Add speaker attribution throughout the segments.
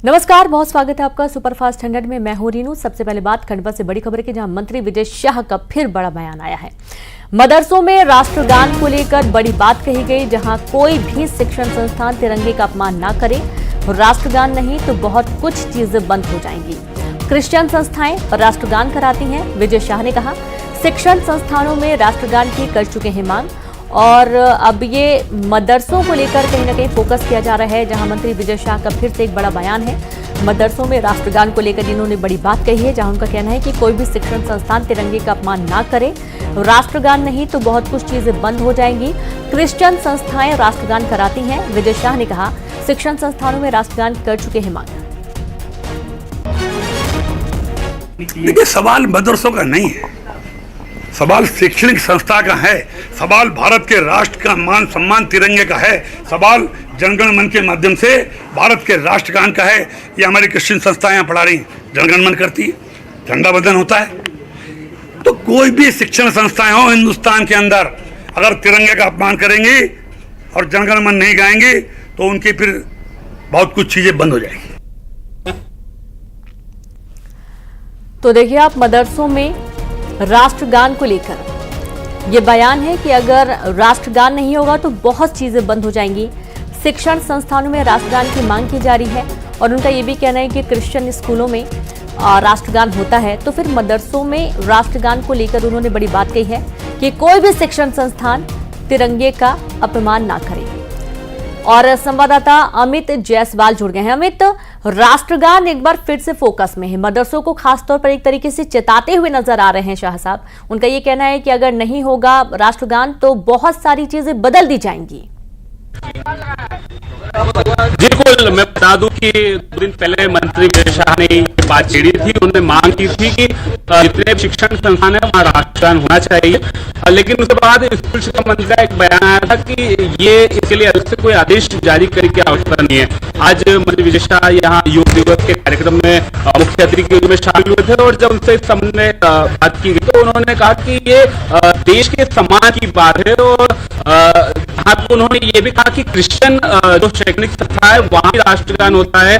Speaker 1: नमस्कार, बहुत स्वागत है आपका सुपरफास्ट 100 में। मैं हूं रीनू। सबसे पहले बात खंडवा से बड़ी खबर की, जहां मंत्री विजय शाह का फिर बड़ा बयान आया है। मदरसों में राष्ट्रगान को लेकर बड़ी बात कही गई, जहां कोई भी शिक्षण संस्थान तिरंगे का अपमान ना करे। राष्ट्रगान नहीं तो बहुत कुछ चीजें बंद हो जाएंगी। क्रिश्चियन संस्थाएं राष्ट्रगान कराती हैं। विजय शाह ने कहा, शिक्षण संस्थानों में राष्ट्रगान की कर चुके हैं मांग, और अब ये मदरसों को लेकर कहीं ना कहीं फोकस किया जा रहा है, जहां मंत्री विजय शाह का फिर से एक बड़ा बयान है। मदरसों में राष्ट्रगान को लेकर इन्होंने बड़ी बात कही है, जहां उनका कहना है कि कोई भी शिक्षण संस्थान तिरंगे का अपमान ना करे। राष्ट्रगान नहीं तो बहुत कुछ चीजें बंद हो जाएंगी। क्रिश्चियन संस्थाएं राष्ट्रगान कराती हैं। विजय शाह ने कहा, शिक्षण संस्थानों में राष्ट्रगान कर चुके हैं मांग।
Speaker 2: देखिए, सवाल मदरसों का नहीं है, सवाल शैक्षणिक संस्था का है, सवाल भारत के राष्ट्र का मान सम्मान तिरंगे का है, सवाल जनगण मन के माध्यम से भारत के राष्ट्रगान का है। ये हमारी क्रिश्चियन संस्थाएं यहाँ पढ़ा रही हैं, जनगण मन करती है, झंडा बंधन होता है। तो कोई भी शिक्षण संस्थाएं हो हिंदुस्तान के अंदर, अगर तिरंगे का अपमान करेंगी और जनगण मन नहीं गाएंगी तो उनकी फिर बहुत कुछ चीजें बंद हो जाएगी।
Speaker 1: तो देखिए आप, मदरसों में राष्ट्रगान को लेकर ये बयान है कि अगर राष्ट्रगान नहीं होगा तो बहुत चीजें बंद हो जाएंगी। शिक्षण संस्थानों में राष्ट्रगान की मांग की जा रही है, और उनका ये भी कहना है कि क्रिश्चियन स्कूलों में राष्ट्रगान होता है, तो फिर मदरसों में राष्ट्रगान को लेकर उन्होंने बड़ी बात कही है कि कोई भी शिक्षण संस्थान तिरंगे का अपमान ना करे। और संवाददाता अमित जायसवाल जुड़ गए हैं। अमित, राष्ट्रगान एक बार फिर से फोकस में है। मदरसों को खासतौर पर एक तरीके से चेताते हुए नजर आ रहे हैं शाह साहब। उनका ये कहना है कि अगर नहीं होगा राष्ट्रगान तो बहुत सारी चीजें बदल दी जाएंगी।
Speaker 3: बिल्कुल, मैं बता दूं कि 2 दिन पहले मंत्री विजय शाह ने बात छेड़ी थी। उन्होंने मांग की थी कि जितने शिक्षण संस्थान है वहाँ राष्ट्रगान होना चाहिए, लेकिन उसके बाद स्कूल शिक्षा मंत्री का एक बयान आया था कि ये इसके लिए अलग से कोई आदेश जारी करने की आवश्यकता नहीं है। आज मंत्री विजय शाह यहाँ योग दिवस के कार्यक्रम में मुख्य अतिथि के रूप में शामिल हुए थे, और जब उनसे इस संबंध में बात की गई तो उन्होंने कहा कि ये देश के सम्मान की बात है। और उन्होंने ये भी कहा कि क्रिश्चियन जो शैक्षणिक संस्था है वहां भी राष्ट्रगान होता है,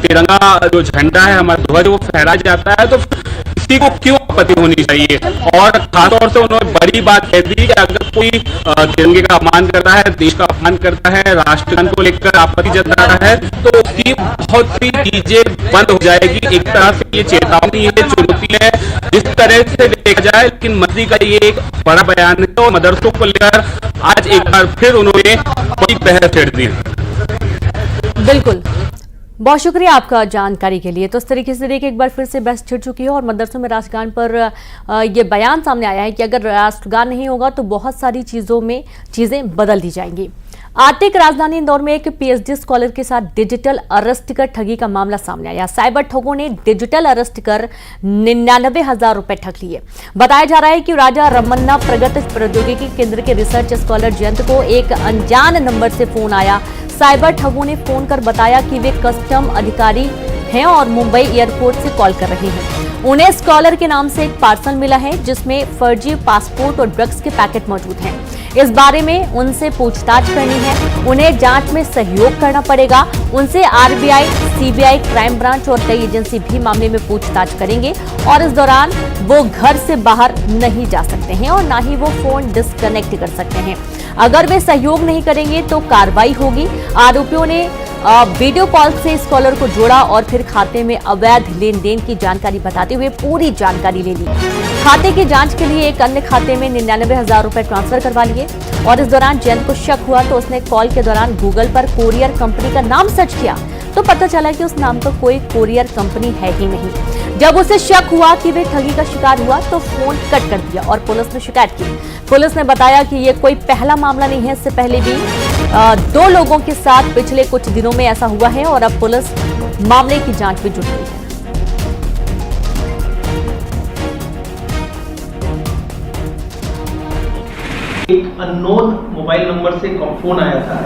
Speaker 3: तिरंगा जो झंडा है हमारा ध्वज वो फहराया जाता है, तो किसी को क्यों आपत्ति होनी चाहिए। और खासतौर से उन्होंने बड़ी बात कह दी कि अगर कोई तिरंगे का अपमान करता है, देश का अपमान करता है, राष्ट्रगान को लेकर आपत्ति जता रहा है, तो उसकी बहुत सी चीजें बंद हो जाएगी। एक तरह से ये चेतावनी है, चुनौती है जिस तरह से देखा जाए, लेकिन मंत्री का ये एक बड़ा बयान है। तो मदरसों को लेकर आज एक बार फिर उन्होंने बड़ी पहल छेड़ दी।
Speaker 1: बिल्कुल, बहुत शुक्रिया आपका जानकारी के लिए। तो इस तरीके से देखिए, एक बार फिर से बहस छिड़ चुकी है और मदरसों में राष्ट्रगान पर यह बयान सामने आया है कि अगर राष्ट्रगान नहीं होगा तो बहुत सारी चीजें बदल दी जाएंगी। आर्थिक राजधानी इंदौर में एक पीएचडी स्कॉलर के साथ डिजिटल अरेस्ट कर ठगी का मामला सामने आया। साइबर ठगों ने डिजिटल अरेस्ट कर 99,000 रुपए ठग लिए। बताया जा रहा है कि राजा रमन्ना प्रगत प्रौद्योगिकी केंद्र के रिसर्च स्कॉलर जयंत को एक अनजान नंबर से फोन आया। साइबर ठगों ने फोन कर बताया कि वे कस्टम अधिकारी हैं और मुंबई एयरपोर्ट से कॉल कर रहे हैं। उन्हें स्कॉलर के नाम से एक पार्सल मिला है जिसमें फर्जी पासपोर्ट और ड्रग्स के पैकेट मौजूद हैं। इस बारे में उनसे पूछताछ करनी है, उन्हें जांच में सहयोग करना पड़ेगा। उनसे आरबीआई, सीबीआई, क्राइम ब्रांच और कई एजेंसी भी मामले में पूछताछ करेंगे, और इस दौरान वो घर से बाहर नहीं जा सकते हैं और ना ही वो फोन डिस्कनेक्ट कर सकते हैं। अगर वे सहयोग नहीं करेंगे तो कार्रवाई होगी। आरोपियों ने वीडियो कॉल से स्कॉलर को जोड़ा और फिर खाते में अवैध लेन देन की जानकारी बताते हुए पूरी जानकारी ले ली। खाते की जांच के लिए एक अन्य खाते में 99,000 रुपए ट्रांसफर करवा लिए, और इस दौरान जयंत को शक हुआ तो उसने कॉल के दौरान गूगल पर कोरियर कंपनी का नाम सर्च किया तो पता चला कि उस नाम पर कोई कोरियर कंपनी है ही नहीं। जब उसे शक हुआ कि वे ठगी का शिकार हुआ तो फोन कट कर दिया और पुलिस ने शिकायत की। पुलिस ने बताया कि ये कोई पहला मामला नहीं है, इससे पहले भी 2 लोगों के साथ पिछले कुछ दिनों में ऐसा हुआ है, और अब पुलिस मामले की जांच में जुट गई है।
Speaker 4: एक अननोन मोबाइल नंबर से फोन आया था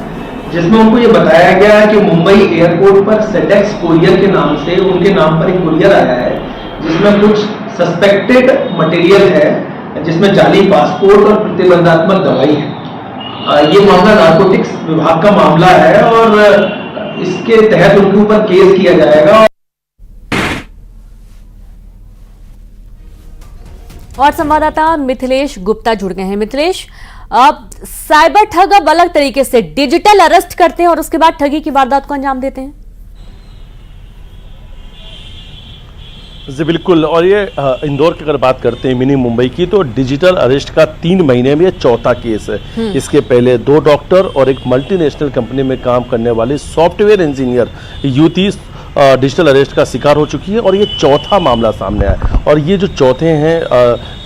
Speaker 4: जिसमें उनको ये बताया गया कि मुंबई एयरपोर्ट पर सेडेक्स कोरियर के नाम से उनके नाम पर एक कुरियर आया है जिसमें कुछ सस्पेक्टेड मटेरियल है, जिसमें जाली पासपोर्ट और प्रतिबंधात्मक दवाई है। ये मामला नारकोटिक्स विभाग का मामला है, और इसके तहत उनके ऊपर केस किया जाएगा।
Speaker 1: और संवाददाता मिथिलेश गुप्ता जुड़ गए हैं। मिथिलेश, अब साइबर ठग अब अलग तरीके से डिजिटल अरेस्ट करते हैं और उसके बाद ठगी की वारदात को अंजाम देते हैं।
Speaker 5: जी बिल्कुल, और ये इंदौर की अगर बात करते हैं मिनी मुंबई की, तो डिजिटल अरेस्ट का 3 महीने में ये चौथा केस है। इसके पहले 2 डॉक्टर और एक मल्टीनेशनल कंपनी में काम करने वाले सॉफ्टवेयर इंजीनियर युवती डिजिटल अरेस्ट का शिकार हो चुकी है और ये चौथा मामला सामने आया। और ये जो चौथे हैं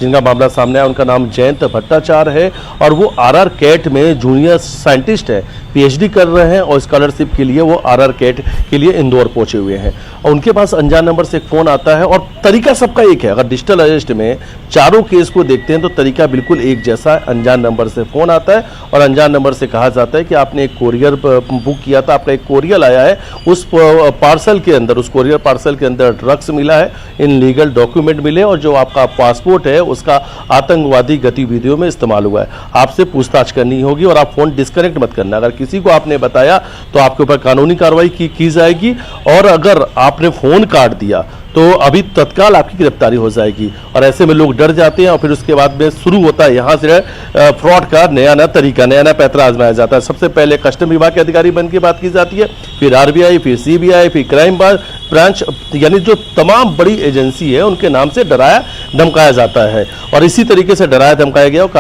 Speaker 5: जिनका मामला सामने आया उनका नाम जयंत भट्टाचार्य है और वो आरआर कैट में जूनियर साइंटिस्ट है, पीएचडी कर रहे हैं और स्कॉलरशिप के लिए वो आरआर कैट के लिए इंदौर पहुंचे हुए हैं। और उनके पास अनजान नंबर से एक फ़ोन आता है और तरीका सबका एक है। अगर डिजिटल अरेस्ट में चारों केस को देखते हैं तो तरीका बिल्कुल एक जैसा है। अनजान नंबर से फ़ोन आता है और अनजान नंबर से कहा जाता है कि आपने एक कोरियर बुक किया था, आपका एक कोरियर आया है, उस पार्सल के अंदर, उस कोरियर पार्सल के अंदर ड्रग्स मिला है, इन लीगल डॉक्यूमेंट मिले और जो आपका पासपोर्ट है उसका आतंकवादी गतिविधियों में इस्तेमाल हुआ है। आपसे पूछताछ करनी होगी और आप फ़ोन डिस्कनेक्ट मत करना। अगर किसी को आपने बताया तो आपके ऊपर कानूनी कार्रवाई की जाएगी और अगर आपने फ़ोन काट दिया तो अभी तत्काल आपकी गिरफ्तारी हो जाएगी। और ऐसे में लोग डर जाते हैं और फिर उसके बाद में शुरू होता है यहाँ से फ्रॉड का नया तरीका, नया पैतरा आजमाया जाता है। सबसे पहले कस्टम विभाग के अधिकारी बन के बात की जाती है, फिर आरबीआई, फिर सीबीआई, फिर क्राइम ब्रांच, यानी जो तमाम बड़ी एजेंसी है उनके नाम से डराया धमकाया जाता है। और इसी तरीके से डराया धमकाया गया और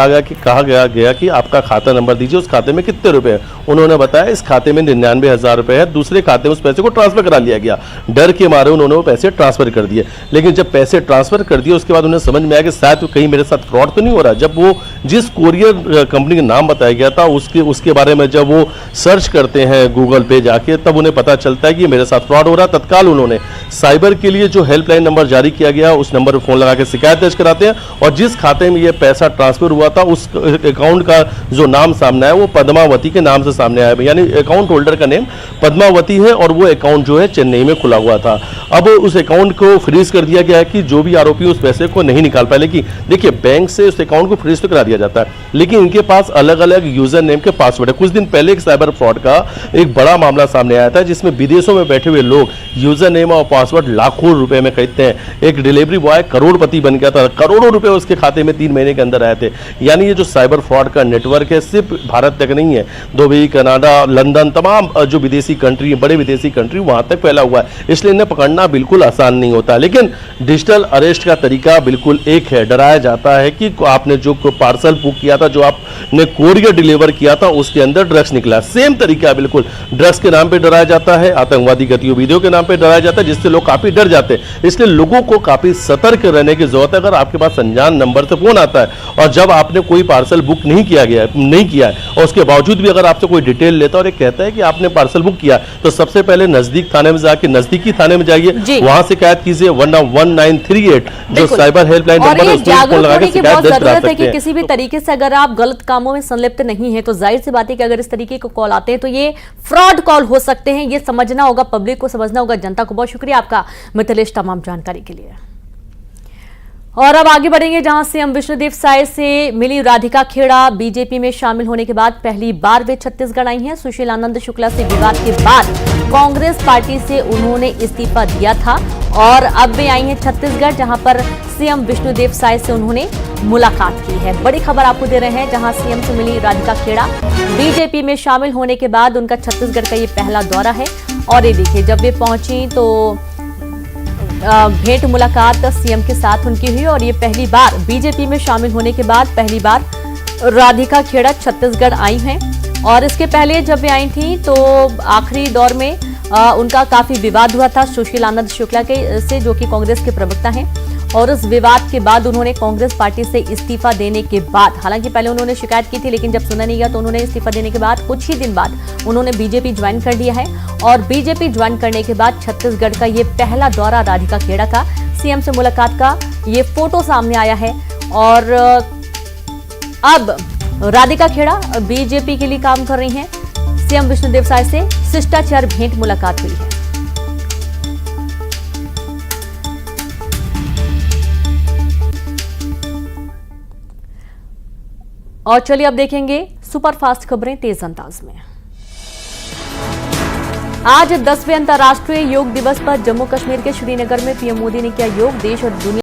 Speaker 5: कहा गया कि आपका खाता नंबर दीजिए, उस खाते में कितने रुपए हैं। उन्होंने बताया इस खाते में 99,000 रुपए है, दूसरे खाते में उस पैसे को ट्रांसफर करा लिया गया। डर के मारे उन्होंने वो पैसे ट्रांसफर कर दिए। लेकिन जब पैसे ट्रांसफर कर दिए उसके बाद उन्हें समझ में आया कि शायद कहीं मेरे साथ फ्रॉड तो नहीं हो रहा। जब वो जिस कोरियर कंपनी का नाम बताया गया था उसके बारे में जब वो सर्च करते हैं गूगल पे जाके, तब उन्हें पता चलता है कि मेरे साथ फ्रॉड हो रहा है। तत्काल उन्होंने साइबर के लिए जो हेल्पलाइन नंबर जारी किया गया उस नंबर पर फोन लगा के शिकायत दर्ज कराते हैं और जिस खाते में ये पैसा ट्रांसफर हुआ था उस अकाउंट का जो नाम सामने आया वो पद्मावती के नाम से सामने आया, यानी अकाउंट होल्डर का नेम पद्मावती है और वो अकाउंट जो है चेन्नई में खुला हुआ था। अब उस अकाउंट को फ्रीज कर दिया गया है कि जो भी आरोपी उस पैसे को नहीं निकाल पाए। लेकिन देखिए, बैंक से उस अकाउंट को फ्रीज तो करा दिया जाता है, लेकिन इनके पास अलग अलग यूजर नेम के पासवर्ड है। कुछ दिन पहले एक साइबर फ्रॉड का एक बड़ा मामला सामने आया था जिसमें विदेशों में बैठे हुए लोग यूजर नेम और पासवर्ड लाखों रुपए में खरीदते हैं। एक डिलीवरी बॉय करोड़पति बन गया था, करोड़ों रुपए उसके खाते में 3 महीने के अंदर आए थे। यानी ये जो साइबर फ्रॉड का नेटवर्क है सिर्फ भारत तक नहीं है, दुबई, कनाडा, लंदन, तमाम जो विदेशी कंट्री, बड़े विदेशी कंट्री, वहां तक फैला हुआ है। इसलिए इन्हें पकड़ना बिल्कुल आसान नहीं होता। लेकिन डिजिटल अरेस्ट का तरीका बिल्कुल एक है। डराया जाता है कि आपने जो पार्सल बुक किया था, जो आपने कोरियर डिलीवर किया था, उसके अंदर ड्रग्स निकला। सेम तरीका बिल्कुल ड्रग्स के नाम पे डराया जाता है, आतंकवादी गतिविधियों के नाम पे डराया जाता है, जिससे लोग काफी डर जाते हैं। इसलिए लोगों को काफी सतर्क रहने की जरूरत है। अगर आपके पास अनजान नंबर से फोन आता है और जब आपने कोई पार्सल बुक नहीं किया है और उसके बावजूद भी अगर आपसे कोई डिटेल लेता है और कहता है कि आपने पार्सल बुक किया, तो सबसे पहले नजदीक थाने में जाके नजदीकी थाने में जाइए, वहां शिकायत कीजिए, वरना 1938 जो साइबर हेल्पलाइन नंबर है उसमें फोन लगा के शिकायत दर्ज करा सकते हैं।
Speaker 1: कि किसी भी तरीके से अगर आप गलत कामों में संलिप्त नहीं है तो जाहिर सी बात है कि अगर इस तरीके के कॉल आते हैं तो ये फ्रॉड कॉल हो सकते हैं। ये समझना होगा, पब्लिक को समझना होगा, जनता को। बहुत शुक्रिया आपका मिथिलेश तमाम जानकारी के लिए। और अब आगे बढ़ेंगे जहां सीएम विष्णुदेव साय से मिली राधिका खेड़ा बीजेपी में शामिल होने के बाद पहली बार वे छत्तीसगढ़ आई हैं। सुशील आनंद शुक्ला से विवाद के बाद कांग्रेस पार्टी से उन्होंने इस्तीफा दिया था और अब वे आई हैं छत्तीसगढ़, जहां पर सीएम विष्णुदेव साय से उन्होंने मुलाकात की है। बड़ी खबर आपको दे रहे हैं, जहां सीएम से मिली राधिका खेड़ा बीजेपी में शामिल होने के बाद उनका छत्तीसगढ़ का ये पहला दौरा है। और ये देखिए, जब वे पहुंची तो भेंट मुलाकात सीएम के साथ उनकी हुई और ये पहली बार बीजेपी में शामिल होने के बाद पहली बार राधिका खेड़ा छत्तीसगढ़ आई हैं। और इसके पहले जब वे आई थी तो आखिरी दौर में उनका काफी विवाद हुआ था सुशील आनंद शुक्ला से, जो कि कांग्रेस के प्रवक्ता हैं। और उस विवाद के बाद उन्होंने कांग्रेस पार्टी से इस्तीफा देने के बाद, हालांकि पहले उन्होंने शिकायत की थी लेकिन जब सुना नहीं गया तो उन्होंने इस्तीफा देने के बाद कुछ ही दिन बाद उन्होंने बीजेपी ज्वाइन कर लिया है। और बीजेपी ज्वाइन करने के बाद छत्तीसगढ़ का ये पहला दौरा राधिका खेड़ा का, सीएम से मुलाकात का ये फोटो सामने आया है। और अब राधिका खेड़ा बीजेपी के लिए काम कर रही हैं। सीएम विष्णुदेव साय से शिष्टाचार भेंट मुलाकात हुई है। और चलिए अब देखेंगे सुपरफास्ट खबरें तेज अंदाज में। आज 10वें अंतर्राष्ट्रीय योग दिवस पर जम्मू कश्मीर के श्रीनगर में पीएम मोदी ने किया योग। देश और दुनिया